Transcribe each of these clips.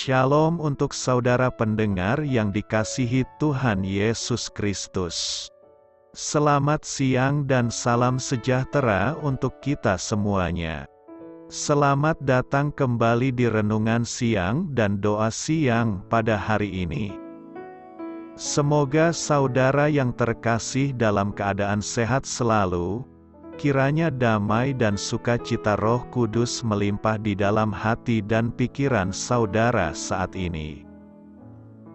Shalom untuk saudara pendengar yang dikasihi Tuhan Yesus Kristus. Selamat siang dan salam sejahtera untuk kita semuanya. Selamat datang kembali di renungan siang dan doa siang pada hari ini. Semoga saudara yang terkasih dalam keadaan sehat selalu. Kiranya damai dan sukacita Roh Kudus melimpah di dalam hati dan pikiran saudara saat ini.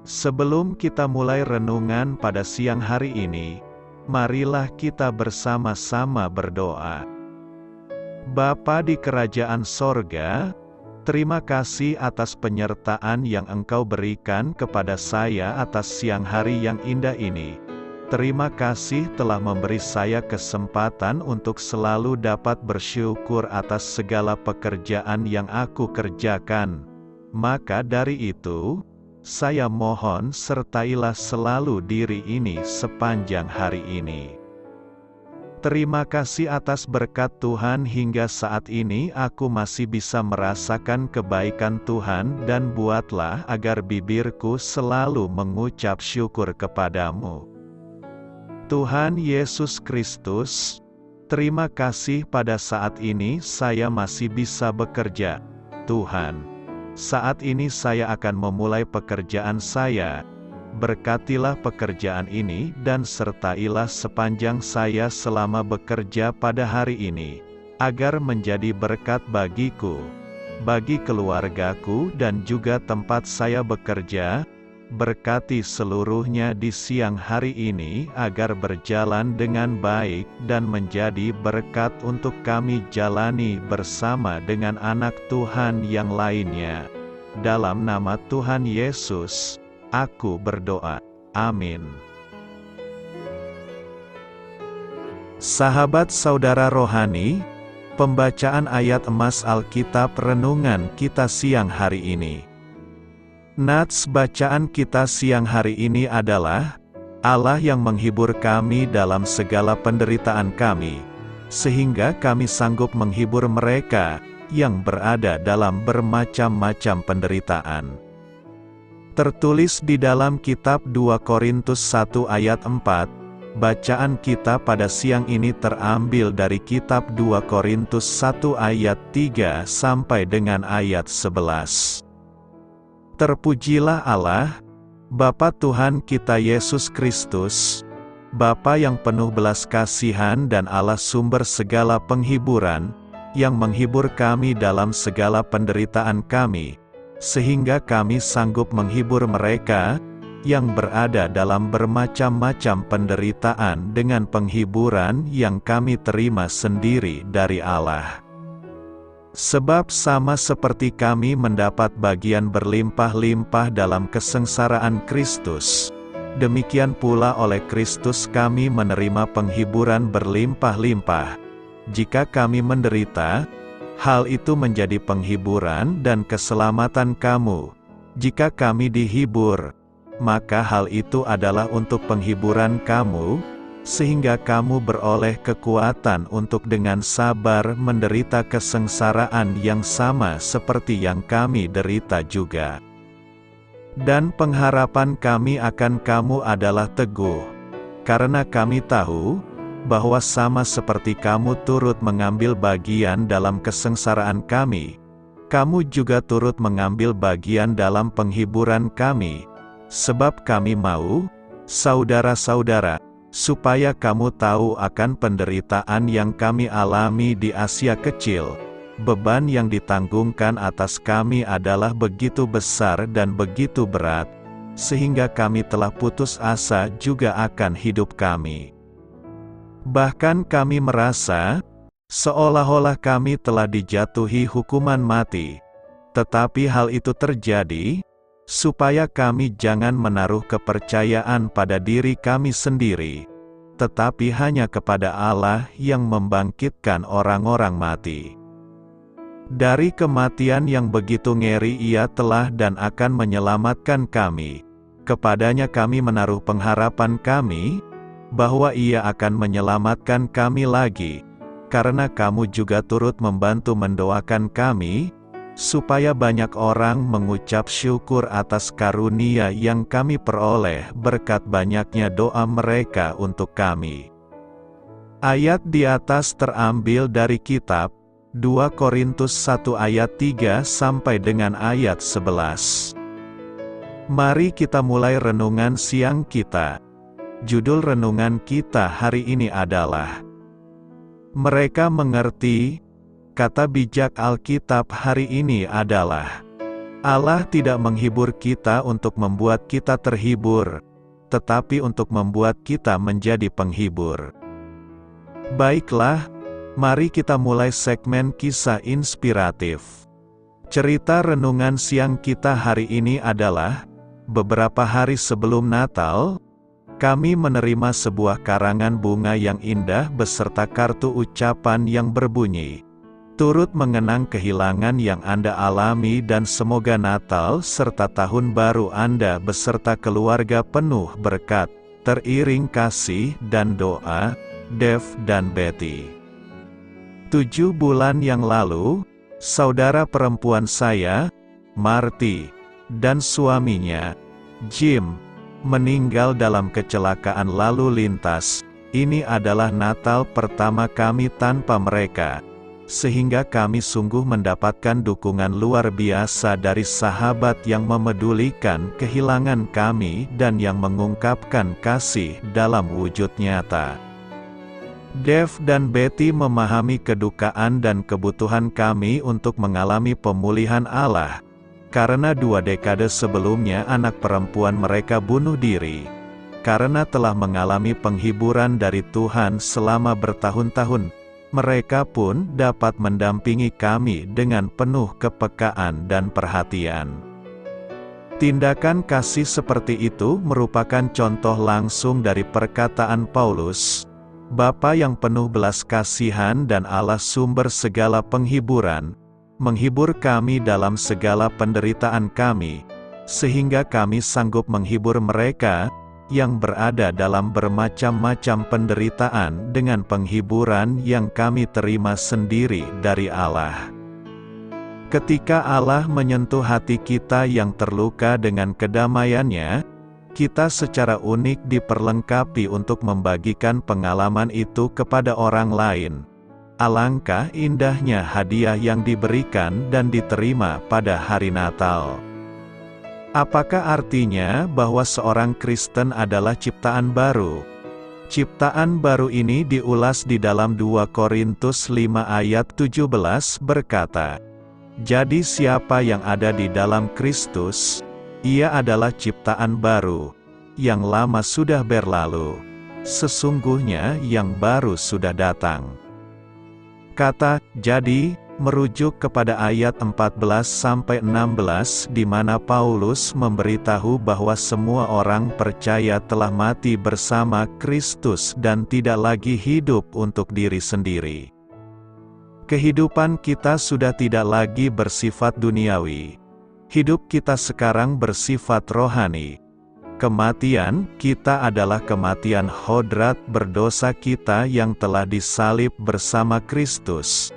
Sebelum kita mulai renungan pada siang hari ini, marilah kita bersama-sama berdoa. Bapa di kerajaan sorga, terima kasih atas penyertaan yang Engkau berikan kepada saya atas siang hari yang indah ini. Terima kasih telah memberi saya kesempatan untuk selalu dapat bersyukur atas segala pekerjaan yang aku kerjakan. Maka dari itu, saya mohon sertailah selalu diri ini sepanjang hari ini. Terima kasih atas berkat Tuhan hingga saat ini aku masih bisa merasakan kebaikan Tuhan dan buatlah agar bibirku selalu mengucap syukur kepadamu. Tuhan Yesus Kristus, terima kasih pada saat ini saya masih bisa bekerja. Tuhan, saat ini saya akan memulai pekerjaan saya. Berkatilah pekerjaan ini dan sertailah sepanjang saya selama bekerja pada hari ini, agar menjadi berkat bagiku, bagi keluargaku dan juga tempat saya bekerja. Berkati seluruhnya di siang hari ini agar berjalan dengan baik dan menjadi berkat untuk kami jalani bersama dengan anak Tuhan yang lainnya. Dalam nama Tuhan Yesus, aku berdoa. Amin. Sahabat saudara rohani, pembacaan ayat emas Alkitab renungan kita siang hari ini. Nats bacaan kita siang hari ini adalah, Allah yang menghibur kami dalam segala penderitaan kami, sehingga kami sanggup menghibur mereka yang berada dalam bermacam-macam penderitaan. Tertulis di dalam kitab 2 Korintus 1 ayat 4, bacaan kita pada siang ini terambil dari kitab 2 Korintus 1 ayat 3 sampai dengan ayat 11. Terpujilah Allah, Bapa Tuhan kita Yesus Kristus, Bapa yang penuh belas kasihan dan Allah sumber segala penghiburan, yang menghibur kami dalam segala penderitaan kami, sehingga kami sanggup menghibur mereka, yang berada dalam bermacam-macam penderitaan dengan penghiburan yang kami terima sendiri dari Allah. Sebab sama seperti kami mendapat bagian berlimpah-limpah dalam kesengsaraan Kristus, demikian pula oleh Kristus kami menerima penghiburan berlimpah-limpah. Jika kami menderita, hal itu menjadi penghiburan dan keselamatan kamu. Jika kami dihibur, maka hal itu adalah untuk penghiburan kamu, sehingga kamu beroleh kekuatan untuk dengan sabar menderita kesengsaraan yang sama seperti yang kami derita juga. Dan pengharapan kami akan kamu adalah teguh, karena kami tahu, bahwa sama seperti kamu turut mengambil bagian dalam kesengsaraan kami, kamu juga turut mengambil bagian dalam penghiburan kami, sebab kami mau, saudara-saudara, supaya kamu tahu akan penderitaan yang kami alami di Asia Kecil. Beban yang ditanggungkan atas kami adalah begitu besar dan begitu berat, sehingga kami telah putus asa juga akan hidup kami. Bahkan kami merasa, seolah-olah kami telah dijatuhi hukuman mati. Tetapi hal itu terjadi, supaya kami jangan menaruh kepercayaan pada diri kami sendiri, tetapi hanya kepada Allah yang membangkitkan orang-orang mati. Dari kematian yang begitu ngeri Ia telah dan akan menyelamatkan kami. Kepadanya kami menaruh pengharapan kami, bahwa Ia akan menyelamatkan kami lagi, karena kamu juga turut membantu mendoakan kami, supaya banyak orang mengucap syukur atas karunia yang kami peroleh berkat banyaknya doa mereka untuk kami. Ayat di atas terambil dari kitab 2 Korintus 1 ayat 3 sampai dengan ayat 11. Mari kita mulai renungan siang kita. Judul renungan kita hari ini adalah Mereka Mengerti. Kata bijak Alkitab hari ini adalah Allah tidak menghibur kita untuk membuat kita terhibur, tetapi untuk membuat kita menjadi penghibur. Baiklah, mari kita mulai segmen kisah inspiratif. Cerita renungan siang kita hari ini adalah beberapa hari sebelum Natal, kami menerima sebuah karangan bunga yang indah beserta kartu ucapan yang berbunyi, "Turut mengenang kehilangan yang Anda alami dan semoga Natal serta Tahun Baru Anda beserta keluarga penuh berkat, teriring kasih dan doa, Dev dan Betty." 7 bulan yang lalu, saudara perempuan saya, Marty, dan suaminya, Jim, meninggal dalam kecelakaan lalu lintas. Ini adalah Natal pertama kami tanpa mereka, sehingga kami sungguh mendapatkan dukungan luar biasa dari sahabat yang memedulikan kehilangan kami dan yang mengungkapkan kasih dalam wujud nyata. Dev dan Betty memahami kedukaan dan kebutuhan kami untuk mengalami pemulihan Allah, karena 2 dekade sebelumnya anak perempuan mereka bunuh diri. Karena telah mengalami penghiburan dari Tuhan selama bertahun-tahun, mereka pun dapat mendampingi kami dengan penuh kepekaan dan perhatian. Tindakan kasih seperti itu merupakan contoh langsung dari perkataan Paulus, Bapa yang penuh belas kasihan dan Allah sumber segala penghiburan, menghibur kami dalam segala penderitaan kami, sehingga kami sanggup menghibur mereka yang berada dalam bermacam-macam penderitaan dengan penghiburan yang kami terima sendiri dari Allah. Ketika Allah menyentuh hati kita yang terluka dengan kedamaiannya, kita secara unik diperlengkapi untuk membagikan pengalaman itu kepada orang lain. Alangkah indahnya hadiah yang diberikan dan diterima pada hari Natal. Apakah artinya bahwa seorang Kristen adalah ciptaan baru? Ciptaan baru ini diulas di dalam 2 Korintus 5 ayat 17 berkata, "Jadi siapa yang ada di dalam Kristus, ia adalah ciptaan baru, yang lama sudah berlalu, sesungguhnya yang baru sudah datang." Kata "jadi" merujuk kepada ayat 14-16 di mana Paulus memberitahu bahwa semua orang percaya telah mati bersama Kristus dan tidak lagi hidup untuk diri sendiri. Kehidupan kita sudah tidak lagi bersifat duniawi. Hidup kita sekarang bersifat rohani. Kematian kita adalah kematian hodrat berdosa kita yang telah disalib bersama Kristus.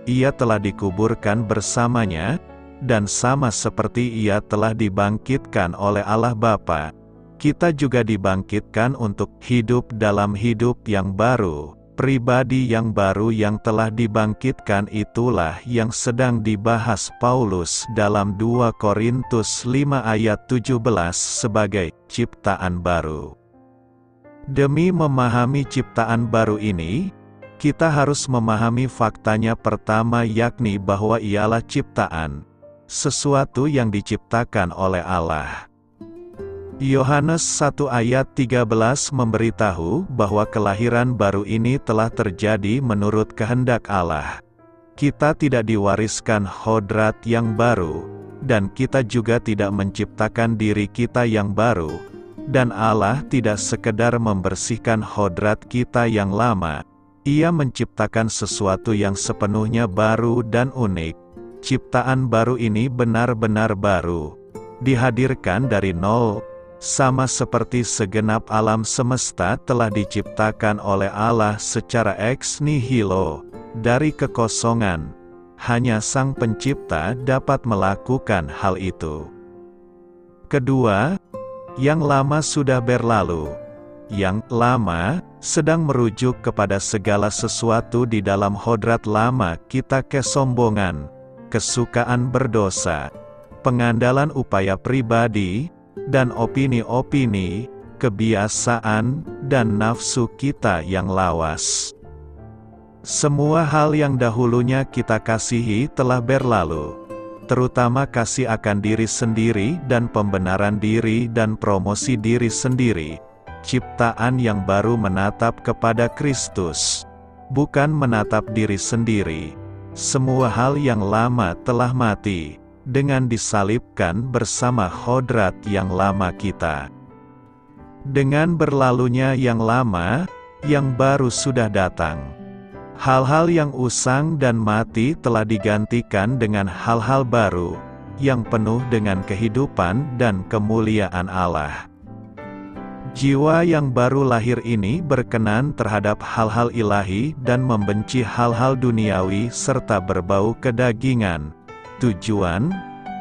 Ia telah dikuburkan bersamanya, dan sama seperti Ia telah dibangkitkan oleh Allah Bapa, kita juga dibangkitkan untuk hidup dalam hidup yang baru. Pribadi yang baru yang telah dibangkitkan itulah yang sedang dibahas Paulus dalam 2 Korintus 5 ayat 17 sebagai ciptaan baru. Demi memahami ciptaan baru ini, kita harus memahami faktanya pertama, yakni bahwa ialah ciptaan, sesuatu yang diciptakan oleh Allah. Yohanes 1 ayat 13 memberitahu bahwa kelahiran baru ini telah terjadi menurut kehendak Allah. Kita tidak diwariskan hodrat yang baru, dan kita juga tidak menciptakan diri kita yang baru, dan Allah tidak sekedar membersihkan hodrat kita yang lama, Ia menciptakan sesuatu yang sepenuhnya baru dan unik. Ciptaan baru ini benar-benar baru, dihadirkan dari nol, sama seperti segenap alam semesta telah diciptakan oleh Allah secara ex nihilo, dari kekosongan. hanya Sang Pencipta dapat melakukan hal itu. Kedua, yang lama sudah berlalu. Yang lama sedang merujuk kepada segala sesuatu di dalam hodrat lama kita: kesombongan, kesukaan berdosa, pengandalan upaya pribadi, dan opini-opini, kebiasaan, dan nafsu kita yang lawas. Semua hal yang dahulunya kita kasihi telah berlalu, terutama kasih akan diri sendiri dan pembenaran diri dan promosi diri sendiri. Ciptaan yang baru menatap kepada Kristus, bukan menatap diri sendiri. Semua hal yang lama telah mati, dengan disalibkan bersama hodrat yang lama kita. Dengan berlalunya yang lama, yang baru sudah datang. Hal-hal yang usang dan mati telah digantikan dengan hal-hal baru, yang penuh dengan kehidupan dan kemuliaan Allah. Jiwa yang baru lahir ini berkenan terhadap hal-hal ilahi dan membenci hal-hal duniawi serta berbau kedagingan, tujuan,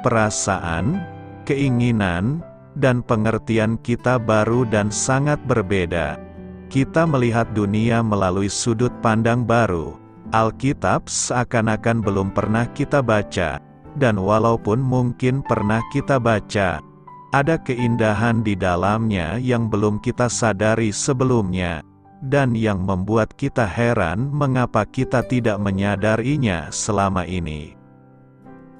perasaan, keinginan, dan pengertian kita baru dan sangat berbeda. Kita melihat dunia melalui sudut pandang baru. Alkitab seakan-akan belum pernah kita baca, dan walaupun mungkin pernah kita baca, ada keindahan di dalamnya yang belum kita sadari sebelumnya, dan yang membuat kita heran mengapa kita tidak menyadarinya selama ini.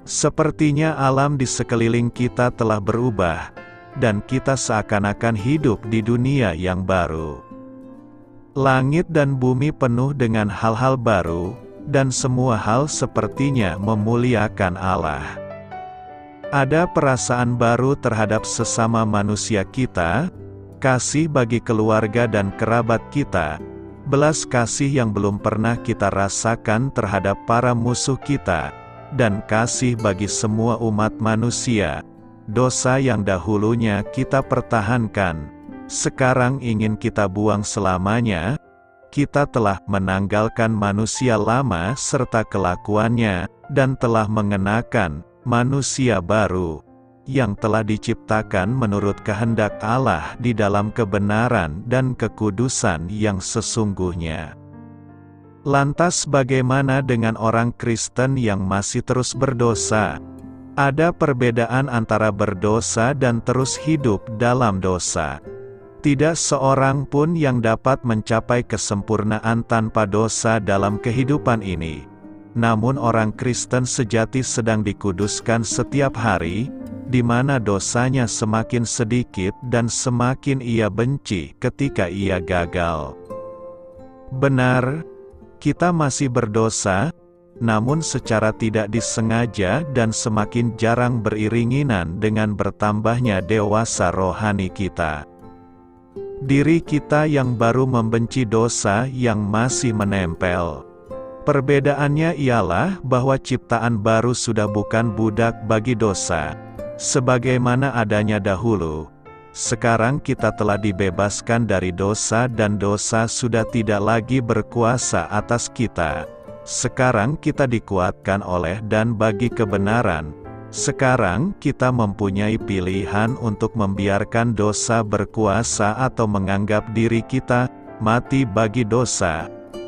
Sepertinya alam di sekeliling kita telah berubah, dan kita seakan-akan hidup di dunia yang baru. Langit dan bumi penuh dengan hal-hal baru, dan semua hal sepertinya memuliakan Allah. Ada perasaan baru terhadap sesama manusia kita, kasih bagi keluarga dan kerabat kita, belas kasih yang belum pernah kita rasakan terhadap para musuh kita, dan kasih bagi semua umat manusia. Dosa yang dahulunya kita pertahankan, sekarang ingin kita buang selamanya. Kita telah menanggalkan manusia lama serta kelakuannya, dan telah mengenakan manusia baru, yang telah diciptakan menurut kehendak Allah di dalam kebenaran dan kekudusan yang sesungguhnya. Lantas bagaimana dengan orang Kristen yang masih terus berdosa? Ada perbedaan antara berdosa dan terus hidup dalam dosa. Tidak seorang pun yang dapat mencapai kesempurnaan tanpa dosa dalam kehidupan ini. Namun orang Kristen sejati sedang dikuduskan setiap hari, di mana dosanya semakin sedikit dan semakin ia benci ketika ia gagal. Benar, kita masih berdosa, namun secara tidak disengaja dan semakin jarang beriringinan dengan bertambahnya dewasa rohani kita. Diri kita yang baru membenci dosa yang masih menempel. Perbedaannya ialah bahwa ciptaan baru sudah bukan budak bagi dosa, sebagaimana adanya dahulu. Sekarang kita telah dibebaskan dari dosa dan dosa sudah tidak lagi berkuasa atas kita. Sekarang kita dikuatkan oleh dan bagi kebenaran. Sekarang kita mempunyai pilihan untuk membiarkan dosa berkuasa atau menganggap diri kita mati bagi dosa.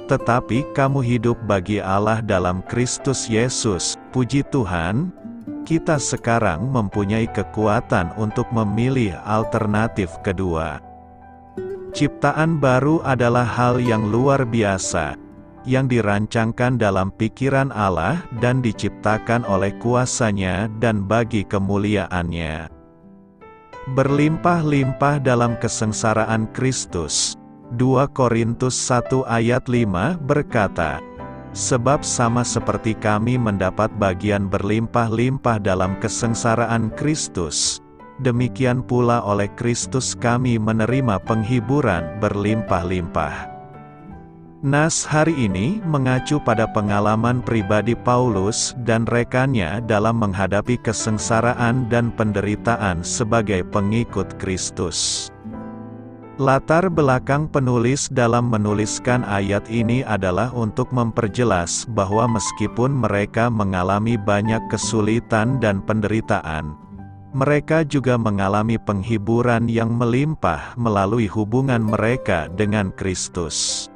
Tetapi kamu hidup bagi Allah dalam Kristus Yesus. Puji Tuhan, kita sekarang mempunyai kekuatan untuk memilih alternatif kedua. Ciptaan baru adalah hal yang luar biasa, yang dirancangkan dalam pikiran Allah dan diciptakan oleh kuasa-Nya dan bagi kemuliaan-Nya. Berlimpah-limpah dalam kesengsaraan Kristus. 2 Korintus 1 ayat 5 berkata, "Sebab sama seperti kami mendapat bagian berlimpah-limpah dalam kesengsaraan Kristus, demikian pula oleh Kristus kami menerima penghiburan berlimpah-limpah." Nas hari ini mengacu pada pengalaman pribadi Paulus dan rekannya dalam menghadapi kesengsaraan dan penderitaan sebagai pengikut Kristus. Latar belakang penulis dalam menuliskan ayat ini adalah untuk memperjelas bahwa meskipun mereka mengalami banyak kesulitan dan penderitaan, mereka juga mengalami penghiburan yang melimpah melalui hubungan mereka dengan Kristus.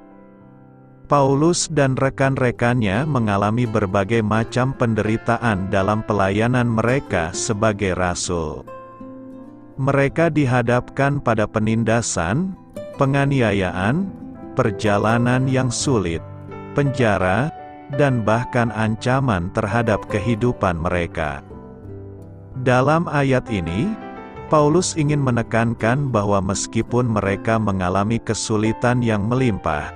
Paulus dan rekan-rekannya mengalami berbagai macam penderitaan dalam pelayanan mereka sebagai rasul. Mereka dihadapkan pada penindasan, penganiayaan, perjalanan yang sulit, penjara, dan bahkan ancaman terhadap kehidupan mereka. Dalam ayat ini, Paulus ingin menekankan bahwa meskipun mereka mengalami kesulitan yang melimpah,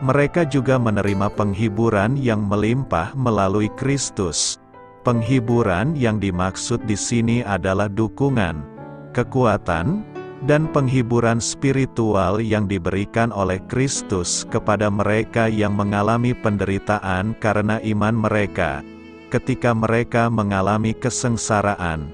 mereka juga menerima penghiburan yang melimpah melalui Kristus. Penghiburan yang dimaksud di sini adalah dukungan, kekuatan, dan penghiburan spiritual yang diberikan oleh Kristus kepada mereka yang mengalami penderitaan karena iman mereka. Ketika mereka mengalami kesengsaraan,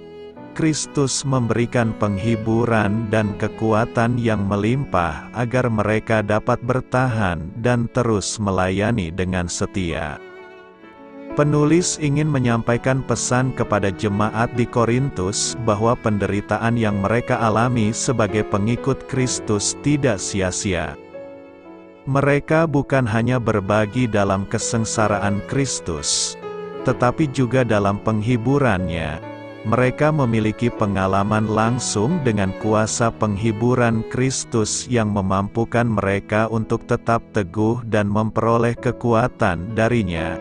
Kristus memberikan penghiburan dan kekuatan yang melimpah agar mereka dapat bertahan dan terus melayani dengan setia. Penulis ingin menyampaikan pesan kepada jemaat di Korintus bahwa penderitaan yang mereka alami sebagai pengikut Kristus tidak sia-sia. Mereka bukan hanya berbagi dalam kesengsaraan Kristus, tetapi juga dalam penghiburannya. Mereka memiliki pengalaman langsung dengan kuasa penghiburan Kristus yang memampukan mereka untuk tetap teguh dan memperoleh kekuatan darinya.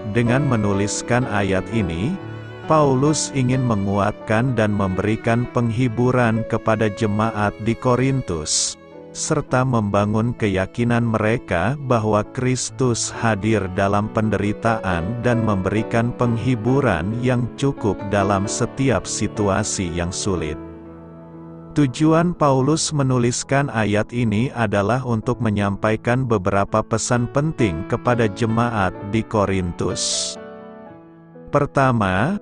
Dengan menuliskan ayat ini, Paulus ingin menguatkan dan memberikan penghiburan kepada jemaat di Korintus, serta membangun keyakinan mereka bahwa Kristus hadir dalam penderitaan dan memberikan penghiburan yang cukup dalam setiap situasi yang sulit. Tujuan Paulus menuliskan ayat ini adalah untuk menyampaikan beberapa pesan penting kepada jemaat di Korintus. Pertama,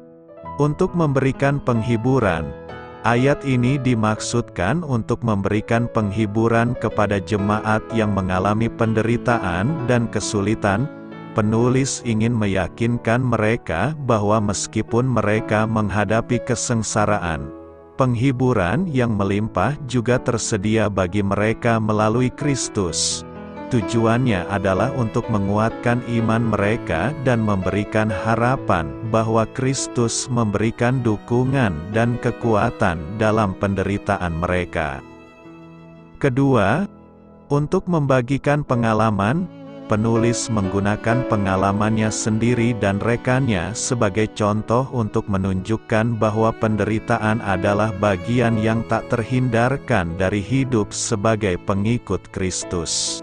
untuk memberikan penghiburan. Ayat ini dimaksudkan untuk memberikan penghiburan kepada jemaat yang mengalami penderitaan dan kesulitan. Penulis ingin meyakinkan mereka bahwa meskipun mereka menghadapi kesengsaraan, penghiburan yang melimpah juga tersedia bagi mereka melalui Kristus. Tujuannya adalah untuk menguatkan iman mereka dan memberikan harapan bahwa Kristus memberikan dukungan dan kekuatan dalam penderitaan mereka. Kedua, untuk membagikan pengalaman, penulis menggunakan pengalamannya sendiri dan rekannya sebagai contoh untuk menunjukkan bahwa penderitaan adalah bagian yang tak terhindarkan dari hidup sebagai pengikut Kristus.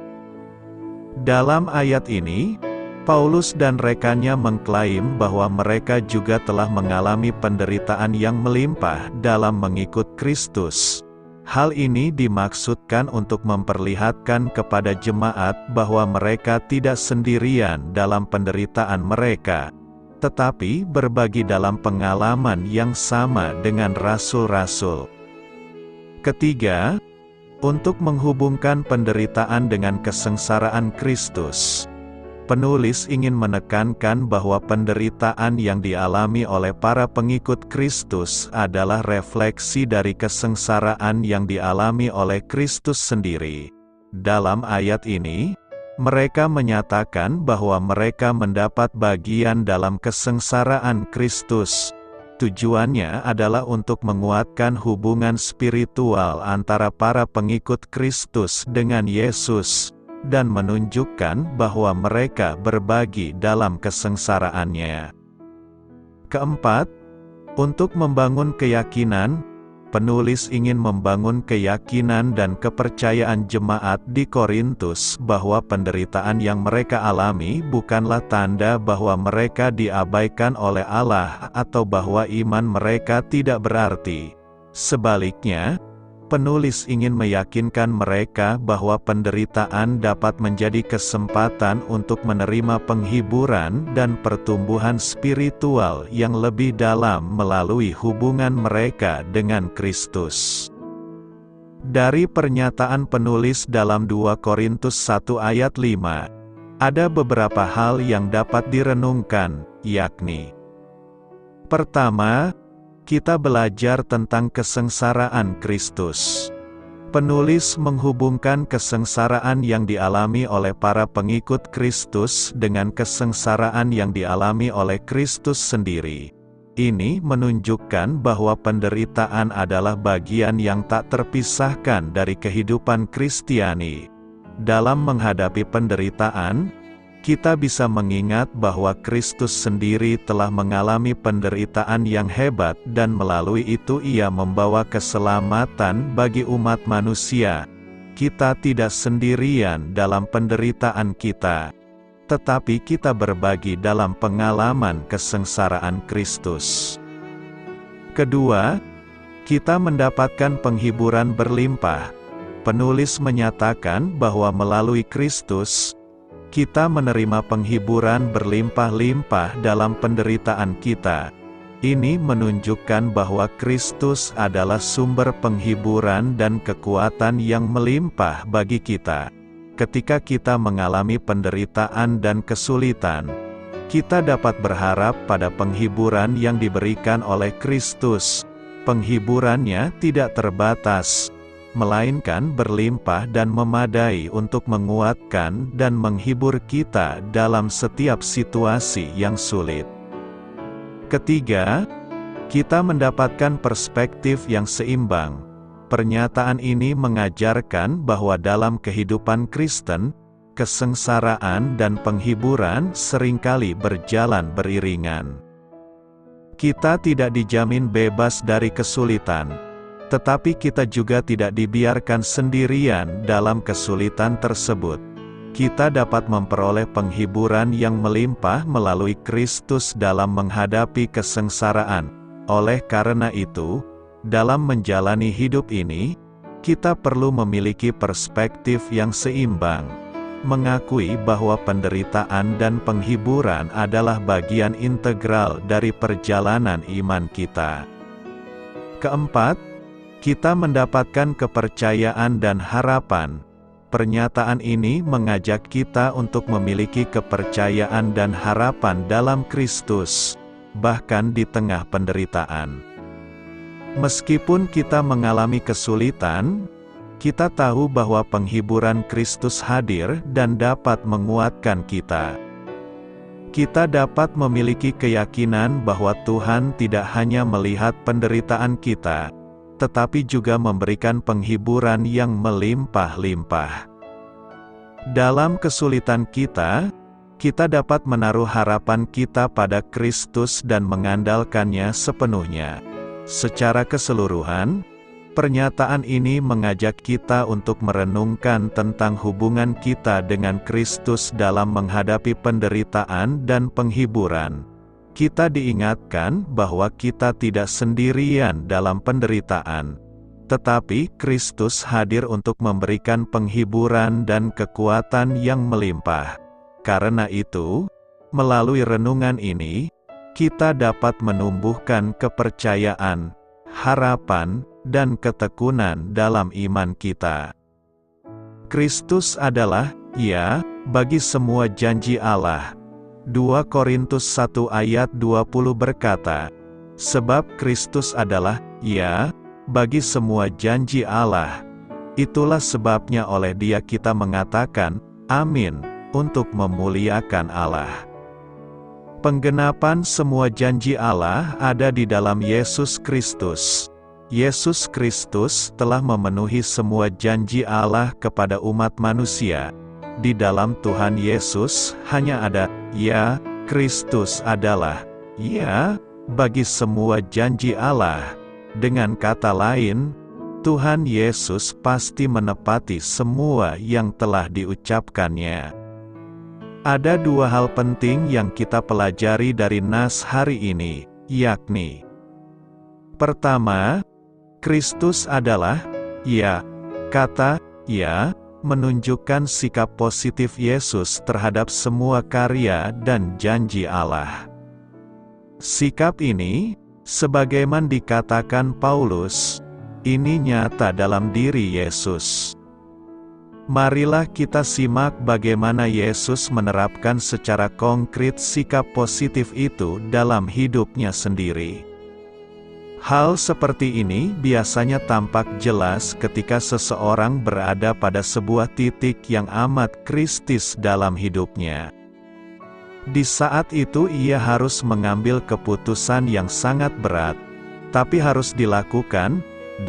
Dalam ayat ini, Paulus dan rekannya mengklaim bahwa mereka juga telah mengalami penderitaan yang melimpah dalam mengikut Kristus. Hal ini dimaksudkan untuk memperlihatkan kepada jemaat bahwa mereka tidak sendirian dalam penderitaan mereka, tetapi berbagi dalam pengalaman yang sama dengan rasul-rasul. Ketiga, untuk menghubungkan penderitaan dengan kesengsaraan Kristus. Penulis ingin menekankan bahwa penderitaan yang dialami oleh para pengikut Kristus adalah refleksi dari kesengsaraan yang dialami oleh Kristus sendiri. Dalam ayat ini, mereka menyatakan bahwa mereka mendapat bagian dalam kesengsaraan Kristus. Tujuannya adalah untuk menguatkan hubungan spiritual antara para pengikut Kristus dengan Yesus, dan menunjukkan bahwa mereka berbagi dalam kesengsaraannya. Keempat, untuk membangun keyakinan, penulis ingin membangun keyakinan dan kepercayaan jemaat di Korintus bahwa penderitaan yang mereka alami bukanlah tanda bahwa mereka diabaikan oleh Allah atau bahwa iman mereka tidak berarti. Sebaliknya, penulis ingin meyakinkan mereka bahwa penderitaan dapat menjadi kesempatan untuk menerima penghiburan dan pertumbuhan spiritual yang lebih dalam melalui hubungan mereka dengan Kristus. Dari pernyataan penulis dalam 2 Korintus 1 ayat 5, ada beberapa hal yang dapat direnungkan, yakni: pertama, kita belajar tentang kesengsaraan Kristus. Penulis menghubungkan kesengsaraan yang dialami oleh para pengikut Kristus dengan kesengsaraan yang dialami oleh Kristus sendiri. Ini menunjukkan bahwa penderitaan adalah bagian yang tak terpisahkan dari kehidupan Kristiani. Dalam menghadapi penderitaan, kita bisa mengingat bahwa Kristus sendiri telah mengalami penderitaan yang hebat dan melalui itu Ia membawa keselamatan bagi umat manusia. Kita tidak sendirian dalam penderitaan kita, tetapi kita berbagi dalam pengalaman kesengsaraan Kristus. Kedua, kita mendapatkan penghiburan berlimpah. Penulis menyatakan bahwa melalui Kristus, kita menerima penghiburan berlimpah-limpah dalam penderitaan kita. Ini menunjukkan bahwa Kristus adalah sumber penghiburan dan kekuatan yang melimpah bagi kita. Ketika kita mengalami penderitaan dan kesulitan, kita dapat berharap pada penghiburan yang diberikan oleh Kristus. Penghiburannya tidak terbatas, melainkan berlimpah dan memadai untuk menguatkan dan menghibur kita dalam setiap situasi yang sulit. Ketiga, kita mendapatkan perspektif yang seimbang. Pernyataan ini mengajarkan bahwa dalam kehidupan Kristen, kesengsaraan dan penghiburan seringkali berjalan beriringan. Kita tidak dijamin bebas dari kesulitan, tetapi kita juga tidak dibiarkan sendirian dalam kesulitan tersebut. Kita dapat memperoleh penghiburan yang melimpah melalui Kristus dalam menghadapi kesengsaraan. Oleh karena itu, dalam menjalani hidup ini, kita perlu memiliki perspektif yang seimbang, mengakui bahwa penderitaan dan penghiburan adalah bagian integral dari perjalanan iman kita. Keempat, kita mendapatkan kepercayaan dan harapan. Pernyataan ini mengajak kita untuk memiliki kepercayaan dan harapan dalam Kristus, bahkan di tengah penderitaan. Meskipun kita mengalami kesulitan, kita tahu bahwa penghiburan Kristus hadir dan dapat menguatkan kita. Kita dapat memiliki keyakinan bahwa Tuhan tidak hanya melihat penderitaan kita, tetapi juga memberikan penghiburan yang melimpah-limpah. Dalam kesulitan kita, kita dapat menaruh harapan kita pada Kristus dan mengandalkannya sepenuhnya. Secara keseluruhan, pernyataan ini mengajak kita untuk merenungkan tentang hubungan kita dengan Kristus dalam menghadapi penderitaan dan penghiburan. Kita diingatkan bahwa kita tidak sendirian dalam penderitaan, tetapi Kristus hadir untuk memberikan penghiburan dan kekuatan yang melimpah. Karena itu, melalui renungan ini, kita dapat menumbuhkan kepercayaan, harapan, dan ketekunan dalam iman kita. Kristus adalah "ya" bagi semua janji Allah. 2 Korintus 1 ayat 20 berkata, "Sebab Kristus adalah "ya" bagi semua janji Allah. Itulah sebabnya oleh Dia kita mengatakan "Amin" untuk memuliakan Allah." Penggenapan semua janji Allah ada di dalam Yesus Kristus. Yesus Kristus telah memenuhi semua janji Allah kepada umat manusia. Di dalam Tuhan Yesus hanya ada "ya", Kristus adalah "ya" bagi semua janji Allah. Dengan kata lain, Tuhan Yesus pasti menepati semua yang telah diucapkannya. Ada dua hal penting yang kita pelajari dari nas hari ini, yakni: pertama, Kristus adalah "ya". Kata "ya" menunjukkan sikap positif Yesus terhadap semua karya dan janji Allah. Sikap ini, sebagaimana dikatakan Paulus, Ini nyata dalam diri Yesus. Marilah kita simak bagaimana Yesus menerapkan secara konkret sikap positif itu dalam hidupnya sendiri. Hal seperti ini biasanya tampak jelas ketika seseorang berada pada sebuah titik yang amat kritis dalam hidupnya. Di saat itu ia harus mengambil keputusan yang sangat berat, tapi harus dilakukan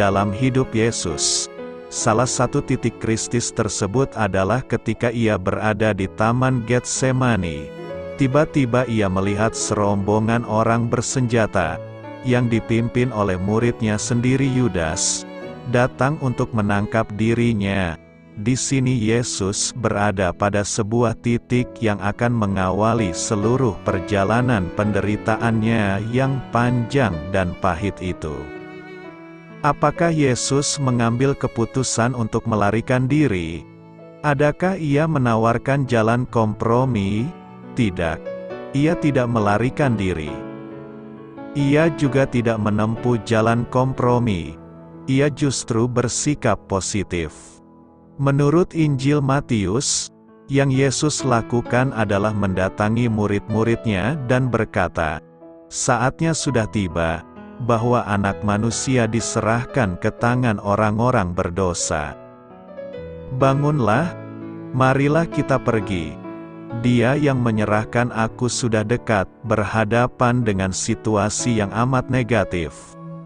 dalam hidup Yesus. Salah satu titik kritis tersebut adalah ketika ia berada di Taman Getsemani. Tiba-tiba ia melihat serombongan orang bersenjata, yang dipimpin oleh muridnya sendiri Yudas, datang untuk menangkap dirinya. Di sini Yesus berada pada sebuah titik yang akan mengawali seluruh perjalanan penderitaannya yang panjang dan pahit itu. Apakah Yesus mengambil keputusan untuk melarikan diri? Adakah ia menawarkan jalan kompromi? Tidak. Ia tidak melarikan diri. Ia juga tidak menempuh jalan kompromi. Ia justru bersikap positif. Menurut Injil Matius, yang Yesus lakukan adalah mendatangi murid-muridnya dan berkata, "Saatnya sudah tiba, bahwa Anak Manusia diserahkan ke tangan orang-orang berdosa. Bangunlah, marilah kita pergi. Dia yang menyerahkan aku sudah dekat berhadapan dengan situasi yang amat negatif,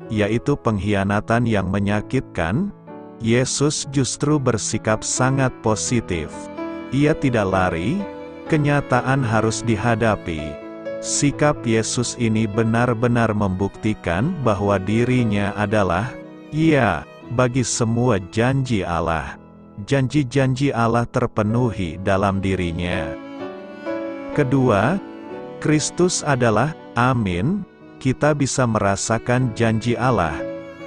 yaitu pengkhianatan yang menyakitkan." Yesus justru bersikap sangat positif. Ia tidak lari, kenyataan harus dihadapi. Sikap Yesus ini benar-benar membuktikan bahwa dirinya adalah ya bagi semua janji Allah. Janji-janji Allah terpenuhi dalam dirinya. Kedua, Kristus adalah amin. Kita bisa merasakan janji Allah,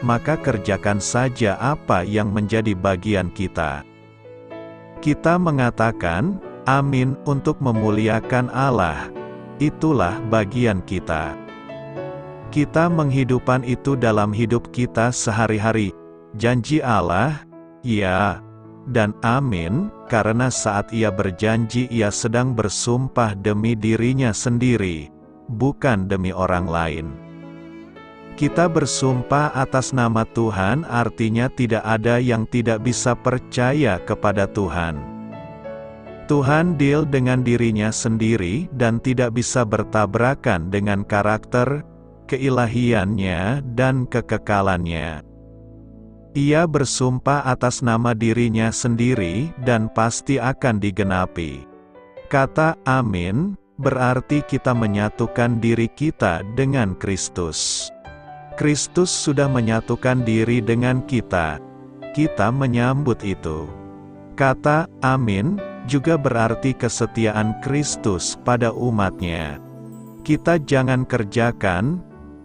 maka kerjakan saja apa yang menjadi bagian kita. Kita mengatakan amin untuk memuliakan Allah. Itulah bagian kita. Kita menghidupkan itu dalam hidup kita sehari-hari. Janji Allah, ya, dan amin, karena saat ia berjanji ia sedang bersumpah demi dirinya sendiri, bukan demi orang lain. Kita bersumpah atas nama Tuhan, artinya tidak ada yang tidak bisa percaya kepada Tuhan. Tuhan deal dengan dirinya sendiri dan tidak bisa bertabrakan dengan karakter, keilahiannya, dan kekekalannya. Ia bersumpah atas nama dirinya sendiri dan pasti akan digenapi. Kata amin berarti kita menyatukan diri kita dengan Kristus. Kristus sudah menyatukan diri dengan kita. Kita menyambut itu. Kata amin juga berarti kesetiaan Kristus pada umatnya. Kita jangan kerjakan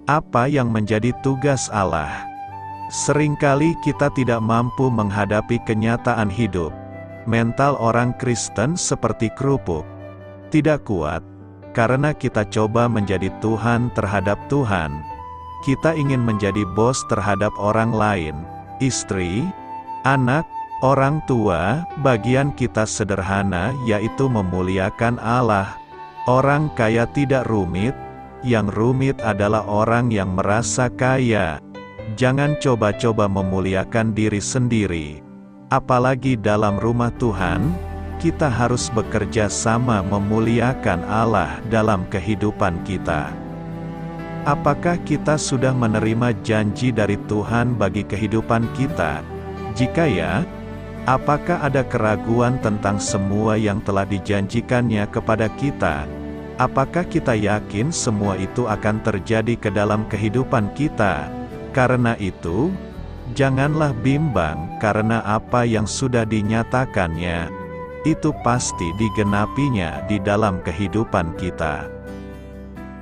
apa yang menjadi tugas Allah. Seringkali kita tidak mampu menghadapi kenyataan hidup. Mental orang Kristen seperti kerupuk. Tidak kuat, karena kita coba menjadi Tuhan terhadap Tuhan. Kita ingin menjadi bos terhadap orang lain, istri, anak, orang tua. Bagian kita sederhana yaitu memuliakan Allah. Orang kaya tidak rumit, yang rumit adalah orang yang merasa kaya. Jangan coba-coba memuliakan diri sendiri. Apalagi dalam rumah Tuhan, kita harus bekerja sama memuliakan Allah dalam kehidupan kita. Apakah kita sudah menerima janji dari Tuhan bagi kehidupan kita? Jika ya, apakah ada keraguan tentang semua yang telah dijanjikannya kepada kita? Apakah kita yakin semua itu akan terjadi ke dalam kehidupan kita? Karena itu, janganlah bimbang karena apa yang sudah dinyatakannya. Itu pasti digenapinya di dalam kehidupan kita.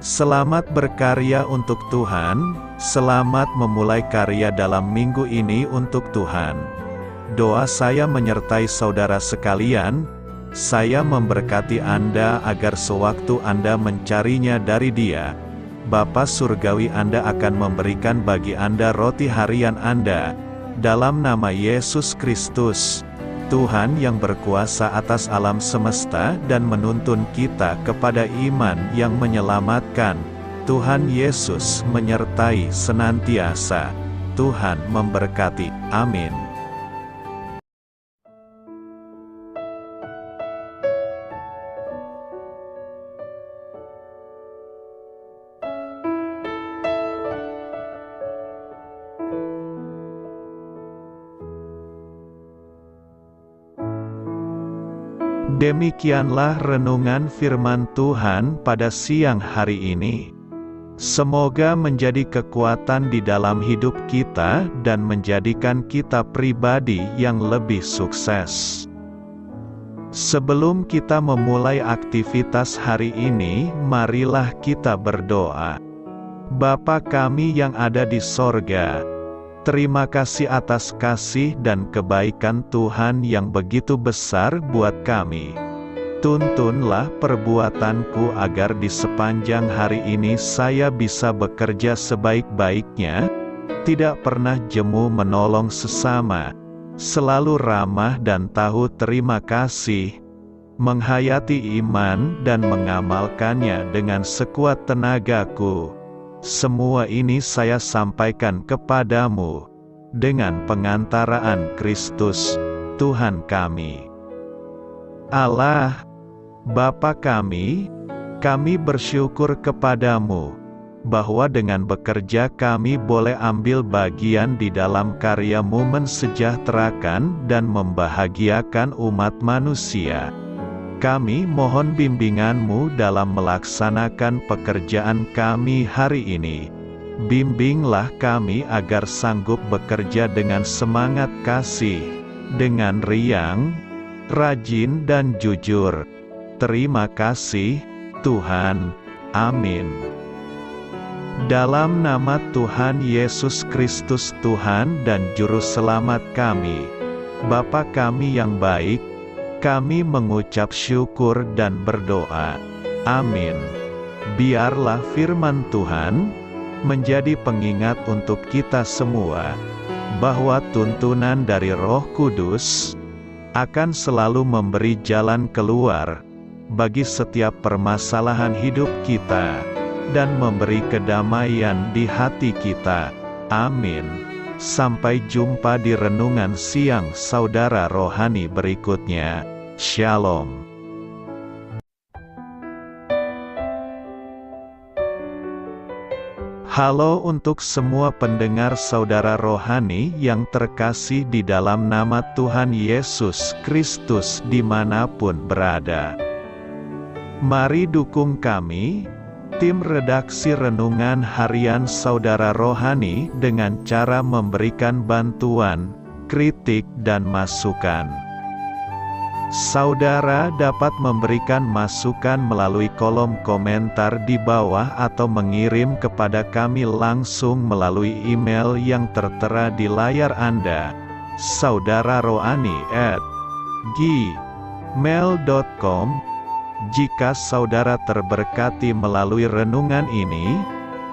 Selamat berkarya untuk Tuhan, selamat memulai karya dalam minggu ini untuk Tuhan. Doa saya menyertai saudara sekalian, saya memberkati Anda agar sewaktu Anda mencarinya dari Dia, Bapa Surgawi Anda akan memberikan bagi Anda roti harian Anda. Dalam nama Yesus Kristus, Tuhan yang berkuasa atas alam semesta dan menuntun kita kepada iman yang menyelamatkan, Tuhan Yesus menyertai senantiasa. Tuhan memberkati. Amin. Demikianlah renungan firman Tuhan pada siang hari ini. Semoga menjadi kekuatan di dalam hidup kita dan menjadikan kita pribadi yang lebih sukses. Sebelum kita memulai aktivitas hari ini, marilah kita berdoa. Bapa kami yang ada di sorga, terima kasih atas kasih dan kebaikan Tuhan yang begitu besar buat kami. Tuntunlah perbuatanku agar di sepanjang hari ini saya bisa bekerja sebaik-baiknya, tidak pernah jemu menolong sesama, selalu ramah dan tahu terima kasih, menghayati iman dan mengamalkannya dengan sekuat tenagaku. Semua ini saya sampaikan kepadamu, dengan pengantaraan Kristus, Tuhan kami. Allah, Bapa kami bersyukur kepadamu, bahwa dengan bekerja kami boleh ambil bagian di dalam karya-Mu mensejahterakan dan membahagiakan umat manusia. Kami mohon bimbingan-Mu dalam melaksanakan pekerjaan kami hari ini. Bimbinglah kami agar sanggup bekerja dengan semangat kasih, dengan riang, rajin dan jujur. Terima kasih, Tuhan. Amin. Dalam nama Tuhan Yesus Kristus Tuhan dan Juru Selamat kami, Bapa kami yang baik, kami mengucap syukur dan berdoa. Amin. Biarlah firman Tuhan menjadi pengingat untuk kita semua, bahwa tuntunan dari Roh Kudus akan selalu memberi jalan keluar bagi setiap permasalahan hidup kita, dan memberi kedamaian di hati kita. Amin. Sampai jumpa di renungan siang saudara rohani berikutnya. Shalom. Halo untuk semua pendengar saudara rohani yang terkasih di dalam nama Tuhan Yesus Kristus dimanapun berada. Mari dukung kami, tim redaksi Renungan Harian Saudara Rohani, dengan cara memberikan bantuan, kritik dan masukan. Saudara dapat memberikan masukan melalui kolom komentar di bawah atau mengirim kepada kami langsung melalui email yang tertera di layar Anda, saudararohani@gmail.com. Jika saudara terberkati melalui renungan ini,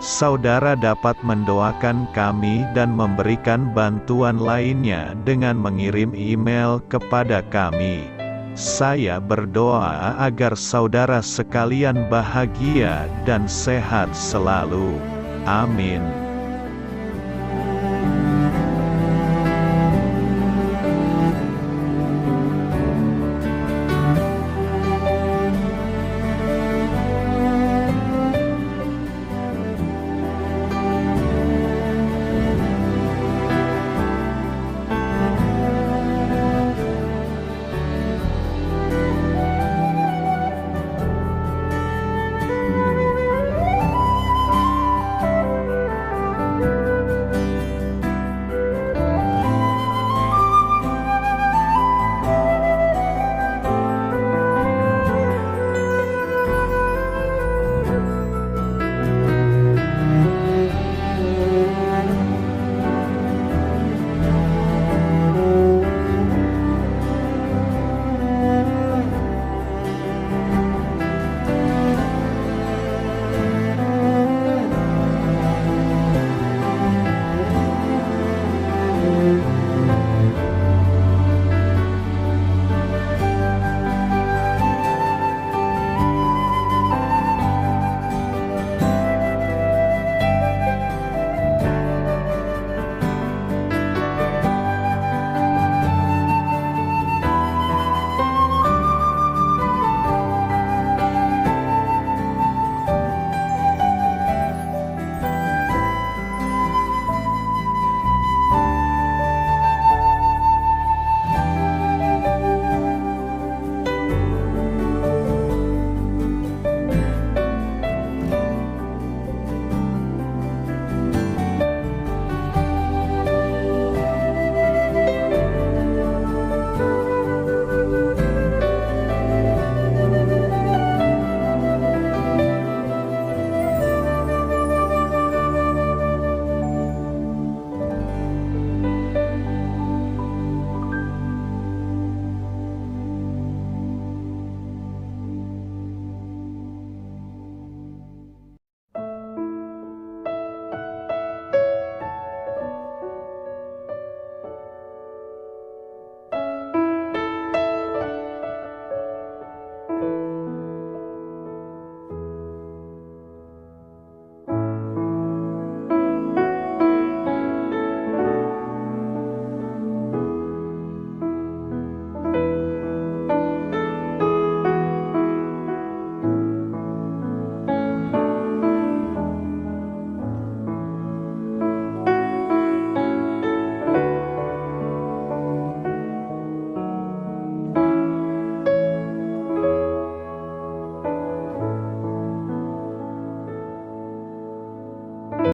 saudara dapat mendoakan kami dan memberikan bantuan lainnya dengan mengirim email kepada kami. Saya berdoa agar saudara sekalian bahagia dan sehat selalu. Amin. Tuhan.